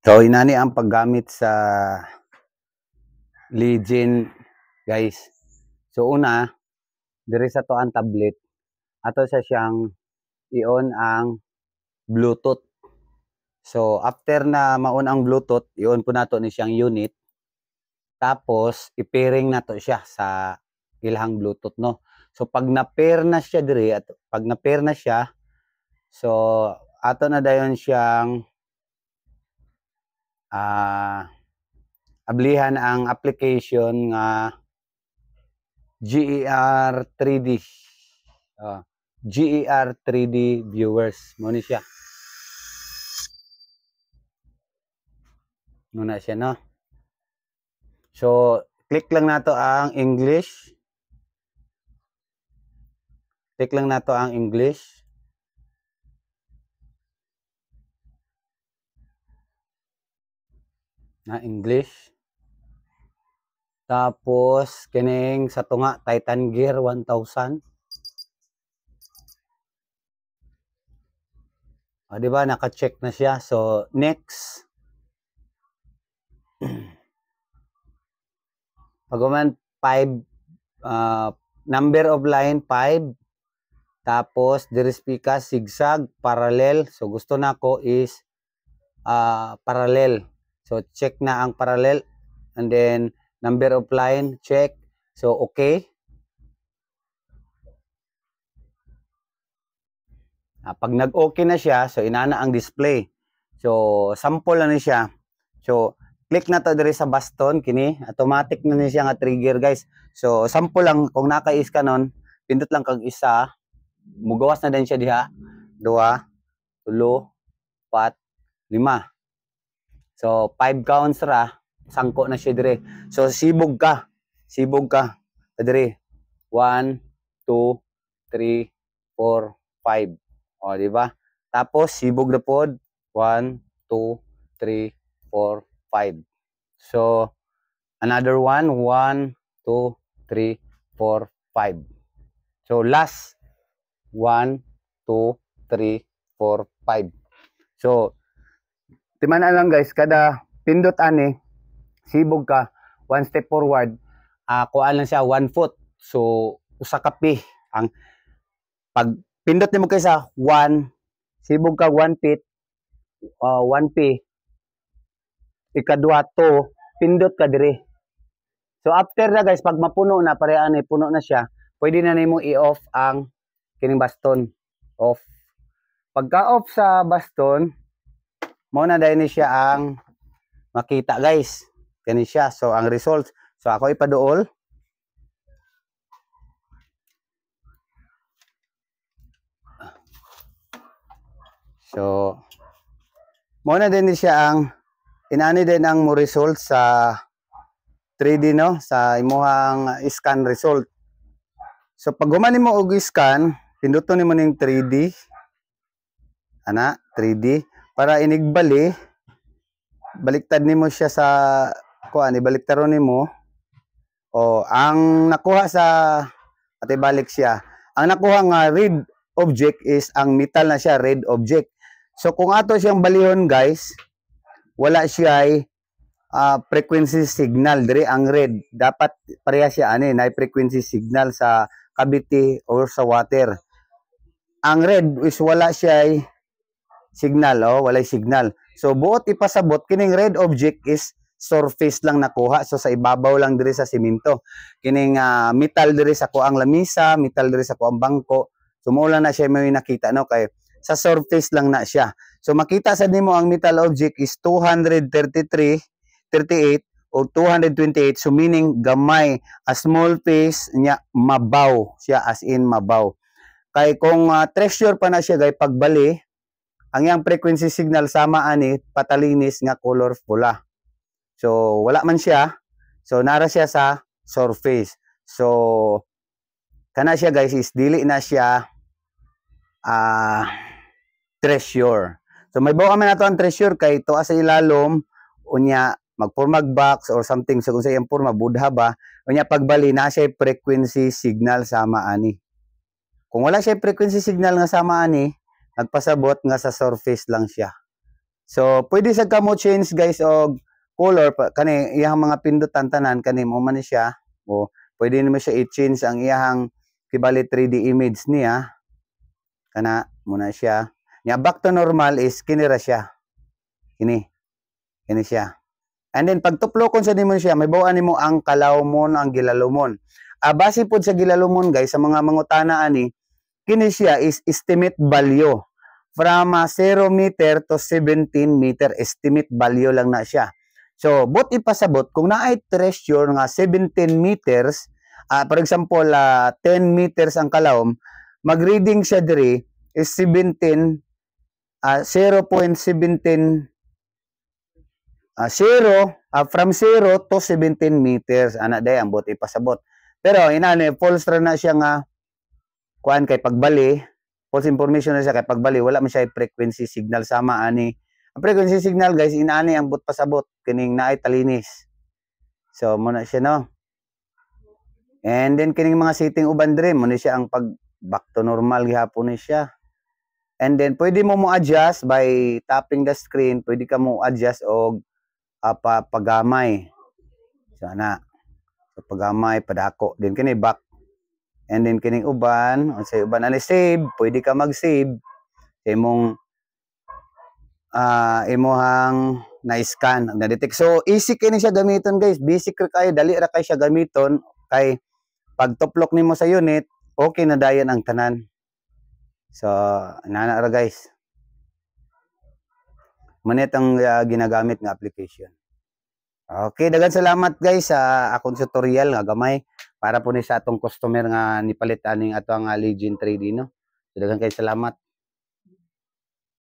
So, inani ang paggamit sa Legion, guys. So, una, diri sa to ang tablet, ato sa siyang i-on ang Bluetooth. So, after na ma-on ang Bluetooth, i-on po nato ni siyang unit. Tapos, i-pairing nato siya sa ilahang Bluetooth, no? So, pag na-pair na siya diri, at pag na-pair na siya, so, ato na dayon siyang ablihan ang application nga GER 3D. GER 3D viewers. Muna siya. Muna siya, no? So, click lang nato ang English. Click lang nato ang English. Na English. Tapos, kining sa tunga, Titan Gear 1000. O, diba? Naka-check na siya. So, next. Pag-uman, 5, number of line, 5. Tapos, dirispika, zigzag, parallel. So, gusto na ko is parallel. So, check na ang parallel. And then, number of line, check. So, okay. Pag nag-okay na siya, so, inana ang display. So, sample na ni siya. So, click na to diri sa baston, kini. Automatic na ni siya nga trigger, guys. So, sample lang, kung naka-is ka nun, pindot lang kag isa. Mugawas na din siya diha. 2, 3, 4, 5. So, 5 counts ra, sangko na siya dire. So, sibog ka. Sibog ka. Dire. 1, 2, 3, 4, 5. O, di ba? Tapos, sibog na pod. 1, 2, 3, 4, 5. So, another one. 1, 2, 3, 4, 5. So, last. 1, 2, 3, 4, 5. So, timan lang guys, kada pindot ani, sibog ka, 1 step forward, kuan lang siya 1 foot. So, usa ka pi. Ang pag pindot nimo kaysa 1, sibog ka 1 feet, 1 pi. Ikadua 2, pindot ka diri. So, after na guys, pag mapuno na, pareha ani, puno na siya, pwede na nimo i-off ang kining baston. Off. Pagka-off sa baston, muna dahil ni siya ang makita guys. Kani siya. So, ang results. So, ako ipaduol. So, muna din ni siya ang inani din ang mo results sa 3D, no? Sa imuhang scan result. So, pag humani mo og scan, pinduton nimo ning 3D. Ana, 3D. Para inigbali, baliktad nimo siya sa kuan, ibaliktaron nimo. O ang nakuha sa ate balik siya. Ang nakuha nga red object is ang metal na siya, red object. So kung ato siyang balihon guys, wala siya ay frequency signal dire ang red. Dapat pareha siya ani na frequency signal sa cavity or sa water. Ang red is wala siya ay signal, wala signal. So buot ipasabot kining red object is surface lang nakuha. So sa ibabaw lang diri sa simento. Kining metal diri sa kuang lamisa, metal diri sa kuang bangko. So mo lang na siya may nakita, no, kay sa surface lang na siya. So makita sa nimo ang metal object is 233.38 o 228, so meaning gamay, a small piece nya mabaw siya, as in mabaw. Kay kung treasure pa na siya gay pagbali, ang yang frequency signal sama ani patalinis nga color pula. So wala man siya, so nara siya sa surface. So kana siya guys is dili na siya treasure. So may bawa man nato ang treasure kay to sa ilalom unya magpormag box or something, so kung sa iyang porma budha ba unya pagbali na siya frequency signal sama ani. Kung wala siya frequency signal nga sama ani, nagpasabot nga sa surface lang siya. So pwede sa kamo change guys og color kani iyang mga pindutan tanan kani mo man siya, o pwede naman siya i-change ang iyang kibali 3D image niya kana muna siya. Nya back to normal is kinira siya. Kini siya. And then pag tuplokon sa nimo siya, may bawaan nimo ang kalawmon, ang gilalumon. Base pod sa gilalumon guys, sa mga mangutana ani, kini siya is estimate value. From 0 meter to 17 meter, estimate value lang na siya. So, bot ipasabot, kung naay treasure nga 17 meters, for example, 10 meters ang kalawom, mag-reading siya diri is 17, 0.17, from 0 to 17 meters. Ana day ang bot ipasabot. Pero, inani, false na siya nga, kuan kay pagbali, false information na siya kay pagbali, wala man siya frequency signal sama ani. Ang frequency signal guys inaani ang but pasabot kining naay talinis. So muna siya no. And then kining mga setting uban dire mo ni siya ang pag back to normal gihapon ni siya. And then pwede mo adjust by tapping the screen, pwede ka mo adjust og pagamay. Sana. So pagamay padako din kini back. And then kining uban, sa uban ani save, pwede ka mag-save sa imong imuhang na-scan, na-detect. So easy kini siya gamiton guys. Basic ra kayo, dali ra kay siya gamiton kay pag tuplok nimo sa unit, okay na dayon ang tanan. So nana ra guys. Manit ang ginagamit nga application. Okay, daghang salamat guys sa akong tutorial nga gamay para po ni sa atong customer nga nipalit aning ato ang Legion 3D no. Daghang kay salamat.